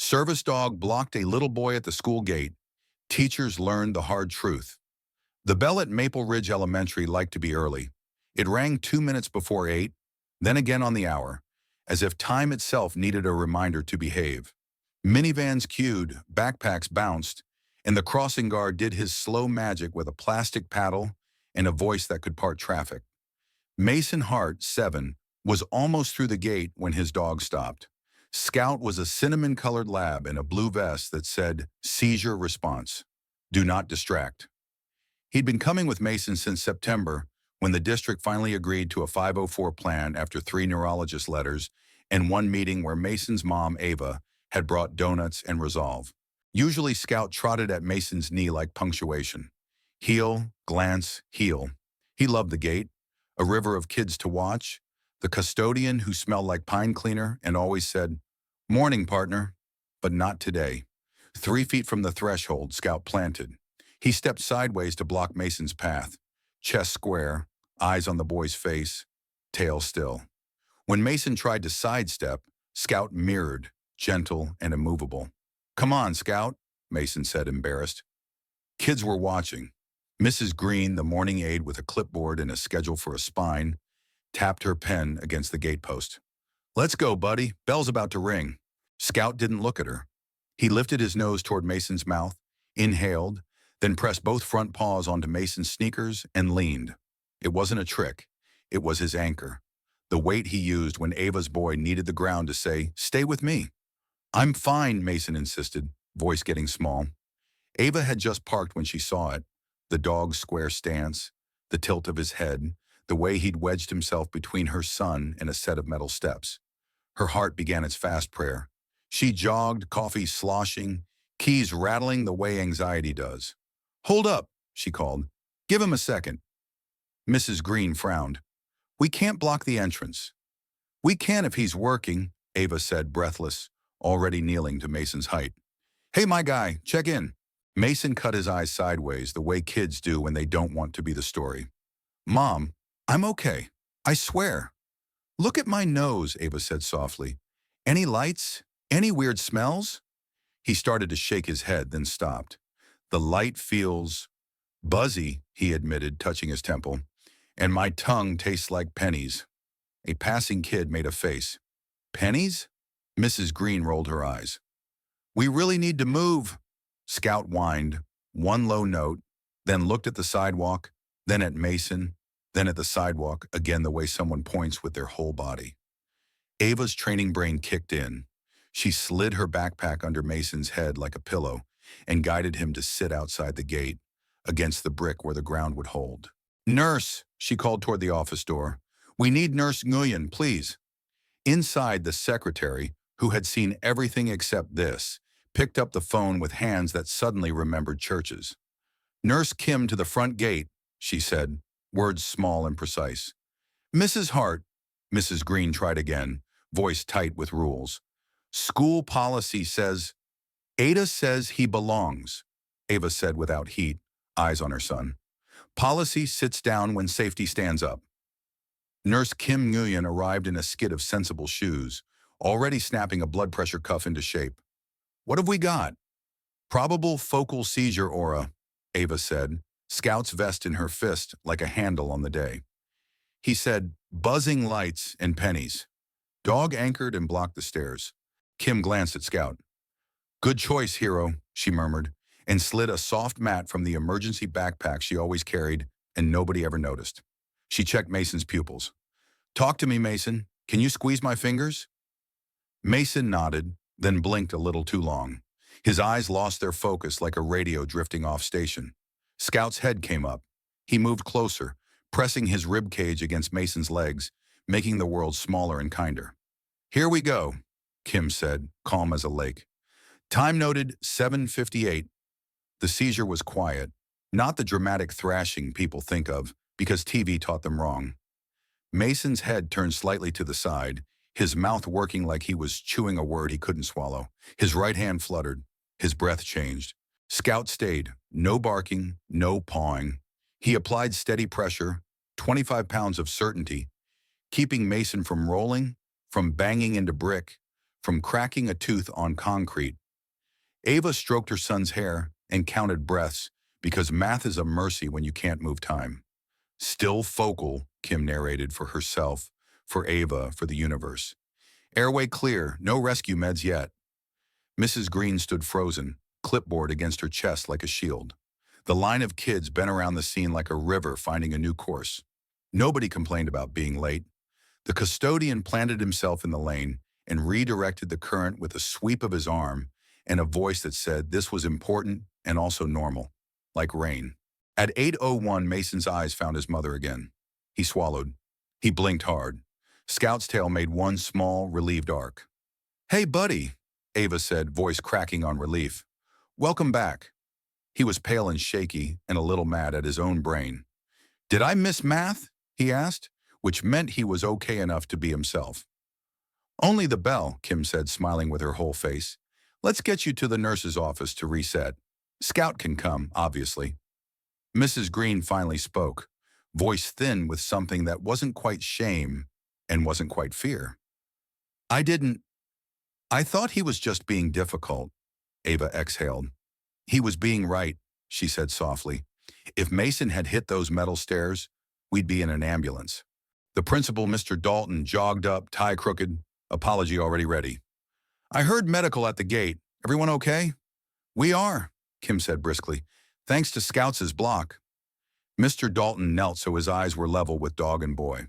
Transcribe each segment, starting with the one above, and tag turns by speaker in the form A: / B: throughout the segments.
A: Service dog blocked a little boy at the school gate. Teachers learned the hard truth. The bell at Maple Ridge Elementary liked to be early. It rang 2 minutes before 8, then again on the hour, as if time itself needed a reminder to behave. Minivans queued, backpacks bounced, and the crossing guard did his slow magic with a plastic paddle and a voice that could part traffic. Mason Hart, 7, was almost through the gate when his dog stopped. Scout was a cinnamon-colored lab in a blue vest that said, "Seizure response. Do not distract." He'd been coming with Mason since September, when the district finally agreed to a 504 plan after 3 neurologist letters and one meeting where Mason's mom, Ava, had brought donuts and resolve. Usually Scout trotted at Mason's knee like punctuation. Heel, glance, heel. He loved the gate, a river of kids to watch, the custodian who smelled like pine cleaner and always said, "Morning, partner," but not today. 3 feet from the threshold, Scout planted. He stepped sideways to block Mason's path, chest square, eyes on the boy's face, tail still. When Mason tried to sidestep, Scout mirrored, gentle and immovable. "Come on, Scout," Mason said, embarrassed. Kids were watching. Mrs. Green, the morning aide with a clipboard and a schedule for a spine, tapped her pen against the gatepost. "Let's go, buddy. Bell's about to ring." Scout didn't look at her. He lifted his nose toward Mason's mouth, inhaled, then pressed both front paws onto Mason's sneakers and leaned. It wasn't a trick. It was his anchor. The weight he used when Ava's boy needed the ground to say, "Stay with me." "I'm fine," Mason insisted, voice getting small. Ava had just parked when she saw it. The dog's square stance, the tilt of his head, the way he'd wedged himself between her son and a set of metal steps. Her heart began its fast prayer. She jogged, coffee sloshing, keys rattling the way anxiety does. "Hold up," she called. "Give him a second." Mrs. Green frowned. "We can't block the entrance." "We can if he's working," Ava said, breathless, already kneeling to Mason's height. "Hey, my guy, check in." Mason cut his eyes sideways, the way kids do when they don't want to be the story. "Mom, I'm okay. I swear." "Look at my nose," Ava said softly. "Any lights? Any weird smells?" He started to shake his head, then stopped. "The light feels buzzy," he admitted, touching his temple. "And my tongue tastes like pennies." A passing kid made a face. "Pennies?" Mrs. Green rolled her eyes. "We really need to move." Scout whined, one low note, then looked at the sidewalk, then at Mason, then at the sidewalk, again the way someone points with their whole body. Ava's training brain kicked in. She slid her backpack under Mason's head like a pillow and guided him to sit outside the gate, against the brick where the ground would hold. "Nurse," she called toward the office door. "We need Nurse Nguyen, please." Inside, the secretary, who had seen everything except this, picked up the phone with hands that suddenly remembered churches. "Nurse Kim to the front gate," she said, words small and precise. "Mrs. Hart," Mrs. Green tried again, voice tight with rules. "School policy says—" "Ada says he belongs," Ava said without heat, eyes on her son. "Policy sits down when safety stands up." Nurse Kim Nguyen arrived in a skid of sensible shoes, already snapping a blood pressure cuff into shape. "What have we got?" "Probable focal seizure aura," Ava said, Scout's vest in her fist like a handle on the day. He said, "Buzzing lights and pennies." Dog anchored and blocked the stairs. Kim glanced at Scout. "Good choice, hero," she murmured, and slid a soft mat from the emergency backpack she always carried, and nobody ever noticed. She checked Mason's pupils. "Talk to me, Mason. Can you squeeze my fingers?" Mason nodded, then blinked a little too long. His eyes lost their focus like a radio drifting off station. Scout's head came up. He moved closer, pressing his rib cage against Mason's legs, making the world smaller and kinder. "Here we go," Kim said, calm as a lake. Time noted 7:58. The seizure was quiet, not the dramatic thrashing people think of, because TV taught them wrong. Mason's head turned slightly to the side, his mouth working like he was chewing a word he couldn't swallow. His right hand fluttered. His breath changed. Scout stayed. No barking, no pawing. He applied steady pressure, 25 pounds of certainty, keeping Mason from rolling, from banging into brick, from cracking a tooth on concrete. Ava stroked her son's hair and counted breaths because math is a mercy when you can't move time. Still focal, Kim narrated for herself, for Ava, for the universe. Airway clear, no rescue meds yet. Mrs. Green stood frozen, clipboard against her chest like a shield. The line of kids bent around the scene like a river finding a new course. Nobody complained about being late. The custodian planted himself in the lane and redirected the current with a sweep of his arm and a voice that said this was important and also normal, like rain. At 8:01, Mason's eyes found his mother again. He swallowed. He blinked hard. Scout's tail made one small, relieved arc. "Hey, buddy," Ava said, voice cracking on relief. "Welcome back." He was pale and shaky and a little mad at his own brain. "Did I miss math?" he asked, which meant he was okay enough to be himself. "Only the bell," Kim said, smiling with her whole face. "Let's get you to the nurse's office to reset. Scout can come, obviously." Mrs. Green finally spoke, voice thin with something that wasn't quite shame and wasn't quite fear. I thought he was just being difficult," Ava exhaled. "He was being right," she said softly. "If Mason had hit those metal stairs, we'd be in an ambulance." The principal, Mr. Dalton, jogged up, tie crooked, apology already ready. "I heard medical at the gate. Everyone okay?" "We are," Kim said briskly, "thanks to Scouts' block." Mr. Dalton knelt so his eyes were level with dog and boy.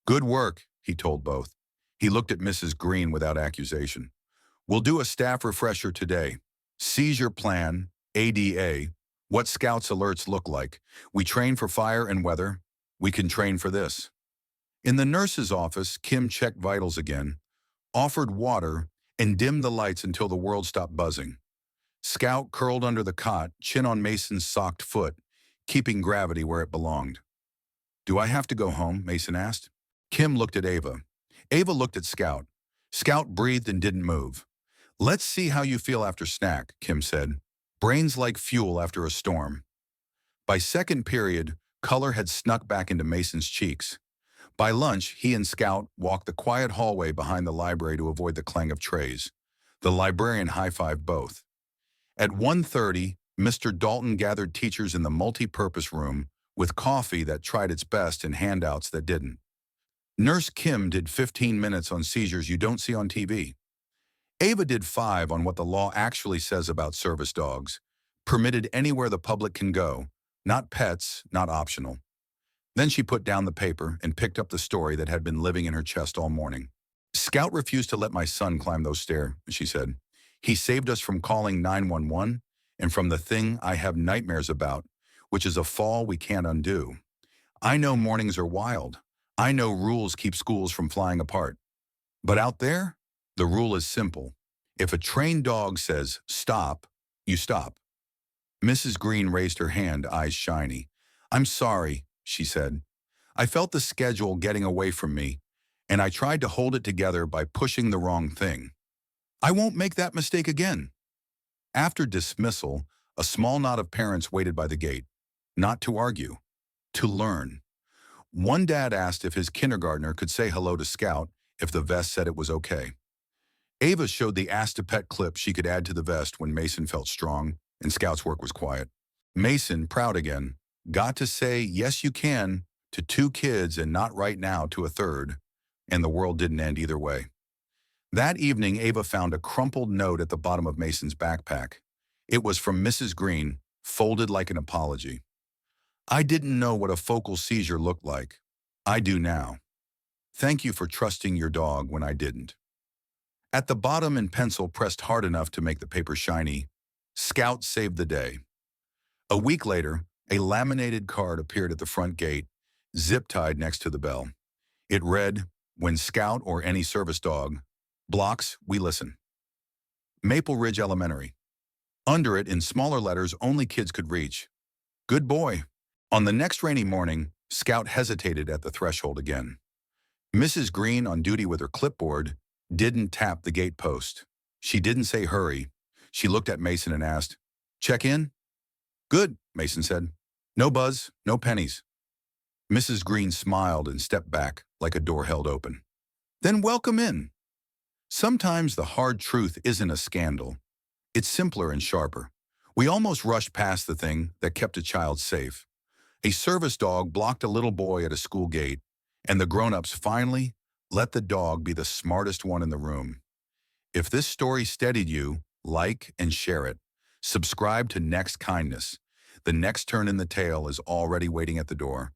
A: "Good work," he told both. He looked at Mrs. Green without accusation. "We'll do a staff refresher today. Seizure plan, ADA, what Scouts alerts look like. We train for fire and weather. We can train for this." In the nurse's office, Kim checked vitals again, offered water, and dimmed the lights until the world stopped buzzing. Scout curled under the cot, chin on Mason's socked foot, keeping gravity where it belonged. "Do I have to go home?" Mason asked. Kim looked at Ava. Ava looked at Scout. Scout breathed and didn't move. "Let's see how you feel after snack," Kim said. "Brains like fuel after a storm." By second period, color had snuck back into Mason's cheeks. By lunch, he and Scout walked the quiet hallway behind the library to avoid the clang of trays. The librarian high-fived both. At 1:30, Mr. Dalton gathered teachers in the multi-purpose room with coffee that tried its best and handouts that didn't. Nurse Kim did 15 minutes on seizures you don't see on TV. Ava did 5 on what the law actually says about service dogs, permitted anywhere the public can go, not pets, not optional. Then she put down the paper and picked up the story that had been living in her chest all morning. "Scout refused to let my son climb those stairs," she said. "He saved us from calling 911 and from the thing I have nightmares about, which is a fall we can't undo. I know mornings are wild. I know rules keep schools from flying apart. But out there, the rule is simple. If a trained dog says, 'Stop,' you stop." Mrs. Green raised her hand, eyes shiny. "I'm sorry," she said. "I felt the schedule getting away from me, and I tried to hold it together by pushing the wrong thing. I won't make that mistake again." After dismissal, a small knot of parents waited by the gate, not to argue, to learn. One dad asked if his kindergartner could say hello to Scout if the vest said it was okay. Ava showed the Ask to Pet clip she could add to the vest when Mason felt strong and Scout's work was quiet. Mason, proud again, got to say "yes you can" to 2 kids and "not right now" to a third, and the world didn't end either way. That evening, Ava found a crumpled note at the bottom of Mason's backpack. It was from Mrs. Green, folded like an apology. "I didn't know what a focal seizure looked like. I do now. Thank you for trusting your dog when I didn't." At the bottom, in pencil pressed hard enough to make the paper shiny, "Scout saved the day." A week later, a laminated card appeared at the front gate, zip-tied next to the bell. It read, "When Scout or any service dog blocks, we listen." Maple Ridge Elementary. Under it, in smaller letters only kids could reach, "Good boy." On the next rainy morning, Scout hesitated at the threshold again. Mrs. Green, on duty with her clipboard, didn't tap the gate post. She didn't say hurry. She looked at Mason and asked, "Check in?" "Good," Mason said. "No buzz, no pennies." Mrs. Green smiled and stepped back like a door held open. "Then welcome in." Sometimes the hard truth isn't a scandal. It's simpler and sharper. We almost rushed past the thing that kept a child safe. A service dog blocked a little boy at a school gate, and the grown-ups finally let the dog be the smartest one in the room. If this story steadied you, like and share it. Subscribe to Next Kindness. The next turn in the tale is already waiting at the door.